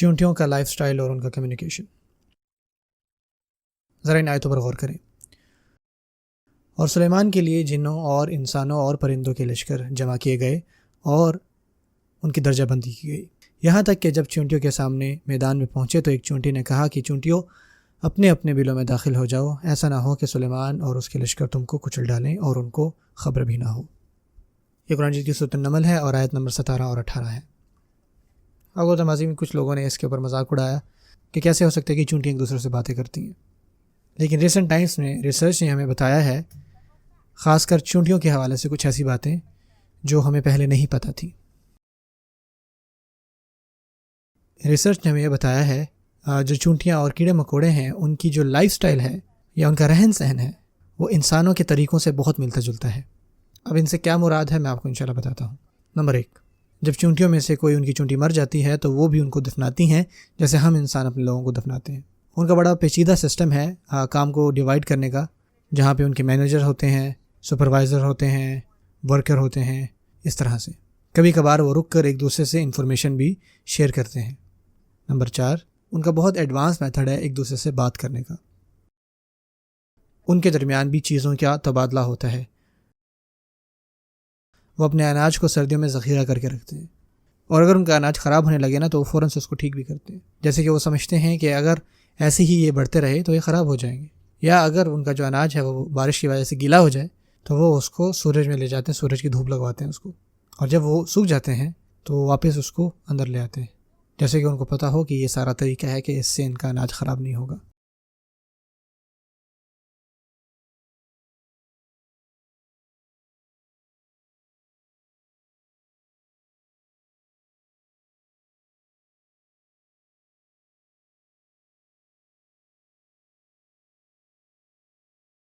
چونٹیوں کا life style اور ان کا کمیونیکیشن۔ ذرا ان آیتوں پر غور کریں۔ اور سلیمان کے لیے جنوں اور انسانوں اور پرندوں کے لشکر جمع کیے گئے اور ان کی درجہ بندی کی گئی، یہاں تک کہ جب چونٹیوں کے سامنے میدان میں پہنچے تو ایک چونٹی نے کہا کہ چونٹیوں اپنے اپنے بلوں میں داخل ہو جاؤ، ایسا نہ ہو کہ سلیمان اور اس کے لشکر تم کو کچل ڈالیں اور ان کو خبر بھی نہ ہو۔ یہ قرآن مجید کی سورۃ النمل ہے اور آیت نمبر 17 اور 18 ہے۔ اگر ماضی میں کچھ لوگوں نے اس کے اوپر مذاق اڑایا کہ کیسے ہو سکتا ہے کہ چونٹیاں ایک دوسرے سے باتیں کرتی ہیں، لیکن ریسنٹ ٹائمز میں ریسرچ نے ہمیں بتایا ہے، خاص کر چونٹیوں کے حوالے سے کچھ ایسی باتیں جو ہمیں پہلے نہیں پتہ تھی۔ ریسرچ نے ہمیں یہ بتایا ہے جو چونٹیاں اور کیڑے مکوڑے ہیں ان کی جو لائف سٹائل ہے یا ان کا رہن سہن ہے وہ انسانوں کے طریقوں سے بہت ملتا جلتا ہے۔ اب ان سے کیا مراد ہے میں آپ کو انشاءاللہ بتاتا ہوں۔ نمبر 1، جب چونٹیوں میں سے کوئی ان کی چونٹی مر جاتی ہے تو وہ بھی ان کو دفناتی ہیں جیسے ہم انسان اپنے لوگوں کو دفناتے ہیں۔ ان کا بڑا پیچیدہ سسٹم ہے کام کو ڈیوائیڈ کرنے کا، جہاں پہ ان کے مینیجر ہوتے ہیں، سپروائزر ہوتے ہیں، ورکر ہوتے ہیں، اس طرح سے کبھی کبھار وہ رک کر ایک دوسرے سے انفارمیشن بھی شیئر کرتے ہیں۔ نمبر 4، ان کا بہت ایڈوانس میتھڈ ہے ایک دوسرے سے بات کرنے کا۔ ان کے درمیان بھی چیزوں کا تبادلہ ہوتا ہے۔ وہ اپنے اناج کو سردیوں میں ذخیرہ کر کے رکھتے ہیں، اور اگر ان کا اناج خراب ہونے لگے نا تو وہ فوراً سے اس کو ٹھیک بھی کرتے ہیں، جیسے کہ وہ سمجھتے ہیں کہ اگر ایسے ہی یہ بڑھتے رہے تو یہ خراب ہو جائیں گے، یا اگر ان کا جو اناج ہے وہ بارش کی وجہ سے گیلا ہو جائے تو وہ اس کو سورج میں لے جاتے ہیں، سورج کی دھوپ لگواتے ہیں اس کو، اور جب وہ سوکھ جاتے ہیں تو واپس اس کو اندر لے آتے ہیں، جیسے کہ ان کو پتہ ہو کہ یہ سارا طریقہ ہے کہ اس سے ان کا اناج خراب نہیں ہوگا۔